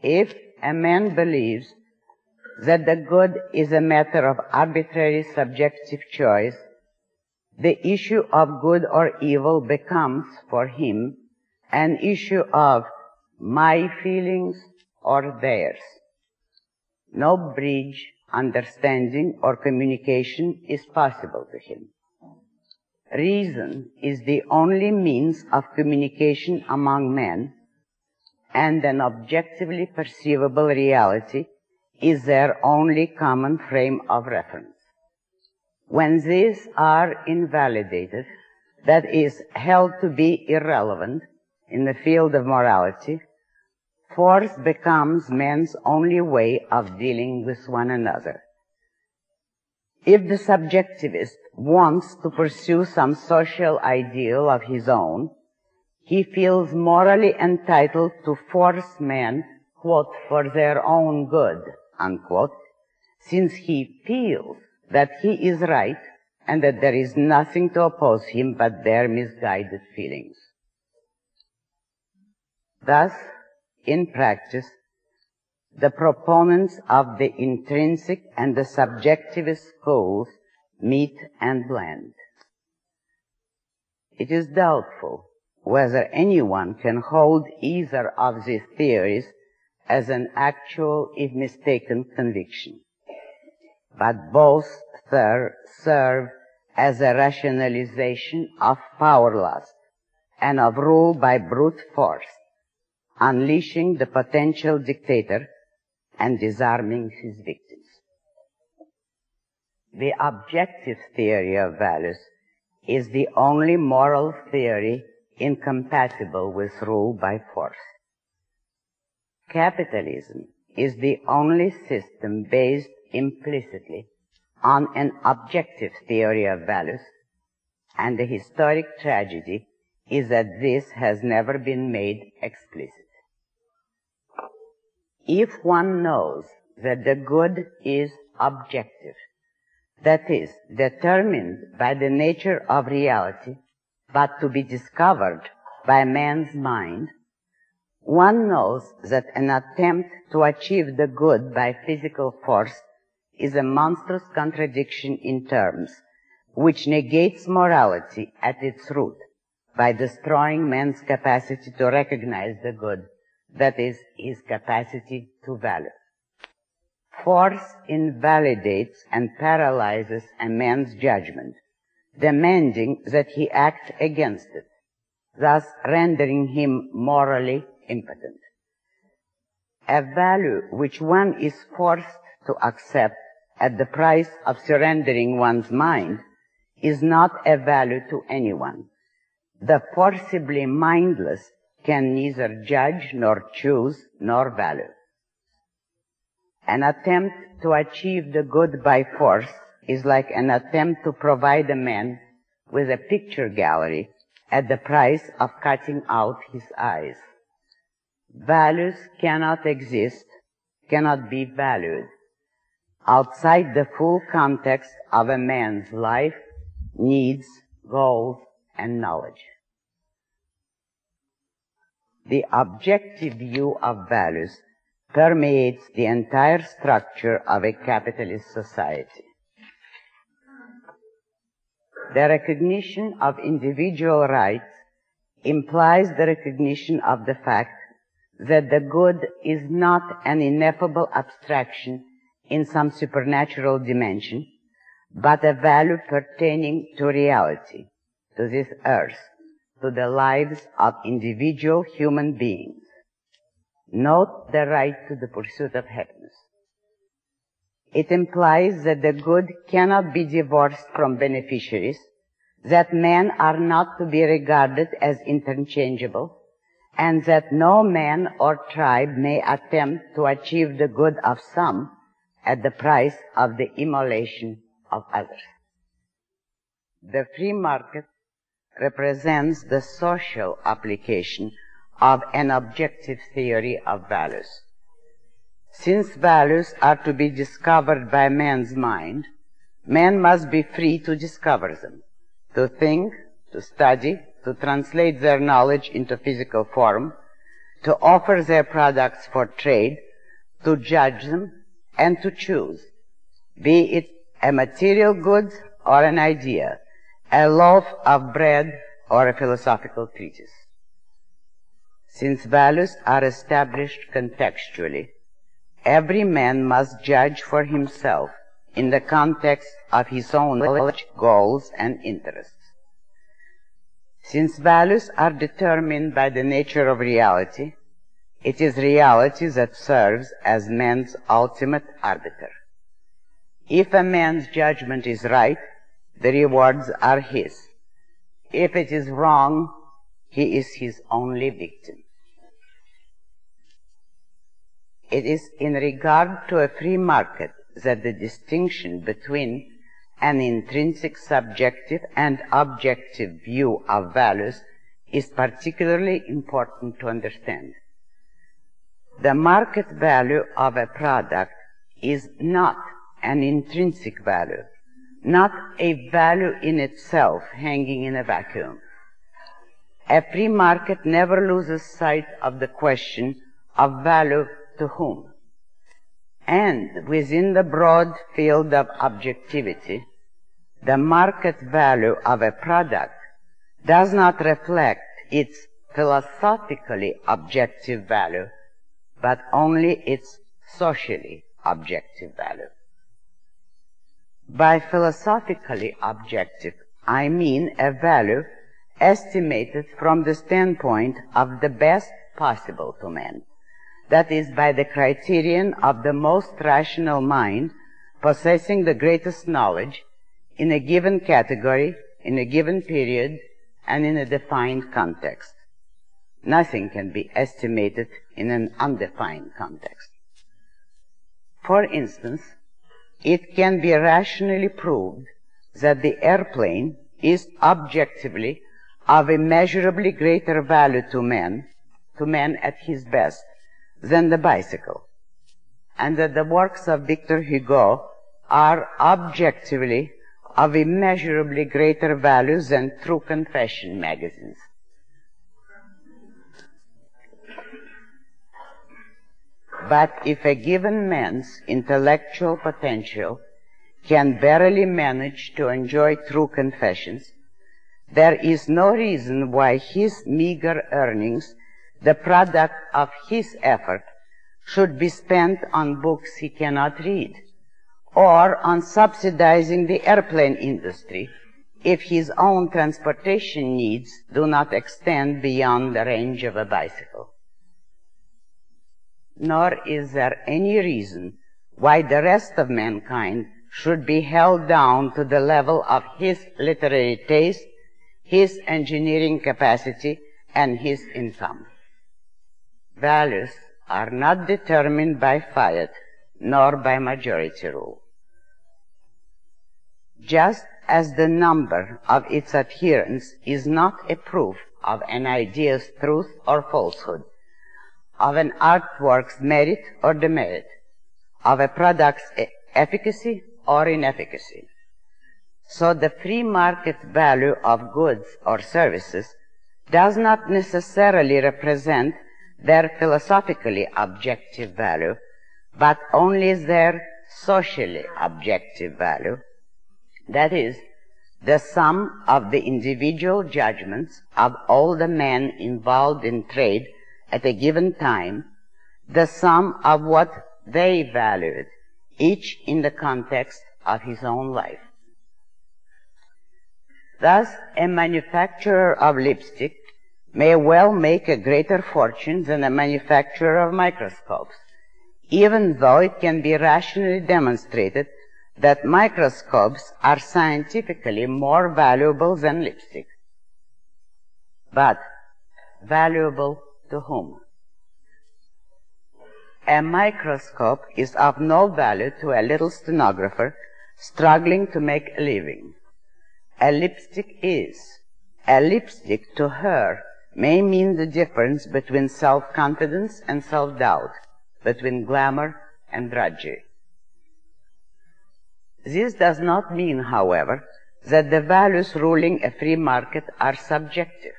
If a man believes that the good is a matter of arbitrary subjective choice, the issue of good or evil becomes, for him, an issue of my feelings or theirs. No bridge, understanding, or communication is possible to him. Reason is the only means of communication among men, and an objectively perceivable reality is their only common frame of reference. When these are invalidated, that is, held to be irrelevant in the field of morality, force becomes man's only way of dealing with one another. If the subjectivist wants to pursue some social ideal of his own, he feels morally entitled to force men, quote, for their own good, unquote, since he feels that he is right and that there is nothing to oppose him but their misguided feelings. Thus, in practice, the proponents of the intrinsic and the subjectivist schools meet and blend. It is doubtful whether anyone can hold either of these theories as an actual, if mistaken, conviction. But both serve as a rationalization of power lust and of rule by brute force, unleashing the potential dictator and disarming his victims. The objective theory of values is the only moral theory incompatible with rule by force. Capitalism is the only system based implicitly on an objective theory of values, and the historic tragedy is that this has never been made explicit. If one knows that the good is objective, that is, determined by the nature of reality, but to be discovered by man's mind, one knows that an attempt to achieve the good by physical force is a monstrous contradiction in terms, which negates morality at its root by destroying man's capacity to recognize the good, that is, his capacity to value. Force invalidates and paralyzes a man's judgment, demanding that he act against it, thus rendering him morally impotent. A value which one is forced to accept at the price of surrendering one's mind is not a value to anyone. The forcibly mindless can neither judge nor choose nor value. An attempt to achieve the good by force is like an attempt to provide a man with a picture gallery at the price of cutting out his eyes. Values cannot exist, cannot be valued, outside the full context of a man's life, needs, goals, and knowledge. The objective view of values permeates the entire structure of a capitalist society. The recognition of individual rights implies the recognition of the fact that the good is not an ineffable abstraction in some supernatural dimension, but a value pertaining to reality, to this earth, to the lives of individual human beings. Note the right to the pursuit of happiness. It implies that the good cannot be divorced from beneficiaries, that men are not to be regarded as interchangeable, and that no man or tribe may attempt to achieve the good of some at the price of the immolation of others. The free market represents the social application of an objective theory of values. Since values are to be discovered by man's mind, men must be free to discover them, to think, to study, to translate their knowledge into physical form, to offer their products for trade, to judge them, and to choose, be it a material good or an idea, a loaf of bread or a philosophical treatise. Since values are established contextually, every man must judge for himself in the context of his own knowledge, goals, and interests. Since values are determined by the nature of reality, it is reality that serves as man's ultimate arbiter. If a man's judgment is right, the rewards are his. If it is wrong, he is his only victim. It is in regard to a free market that the distinction between an intrinsic subjective and objective view of values is particularly important to understand. The market value of a product is not an intrinsic value, not a value in itself hanging in a vacuum. A free market never loses sight of the question of value to whom. And within the broad field of objectivity, the market value of a product does not reflect its philosophically objective value, but only its socially objective value. By philosophically objective, I mean a value estimated from the standpoint of the best possible to man. That is, by the criterion of the most rational mind possessing the greatest knowledge in a given category, in a given period, and in a defined context. Nothing can be estimated in an undefined context. For instance, it can be rationally proved that the airplane is objectively of immeasurably greater value to man at his best, than the bicycle, and that the works of Victor Hugo are objectively of immeasurably greater value than True Confession magazines. But if a given man's intellectual potential can barely manage to enjoy True Confessions, there is no reason why his meager earnings, the product of his effort, should be spent on books he cannot read, or on subsidizing the airplane industry if his own transportation needs do not extend beyond the range of a bicycle. Nor is there any reason why the rest of mankind should be held down to the level of his literary taste, his engineering capacity, and his income. Values are not determined by fiat, nor by majority rule. Just as the number of its adherents is not a proof of an idea's truth or falsehood, of an artwork's merit or demerit, of a product's efficacy or inefficacy, so the free market value of goods or services does not necessarily represent their philosophically objective value, but only their socially objective value. That is, the sum of the individual judgments of all the men involved in trade at a given time, the sum of what they valued, each in the context of his own life. Thus, a manufacturer of lipstick may well make a greater fortune than a manufacturer of microscopes, even though it can be rationally demonstrated that microscopes are scientifically more valuable than lipstick. But valuable to whom? A microscope is of no value to a little stenographer struggling to make a living. A lipstick is. A lipstick to her may mean the difference between self-confidence and self-doubt, between glamour and drudgery. This does not mean, however, that the values ruling a free market are subjective.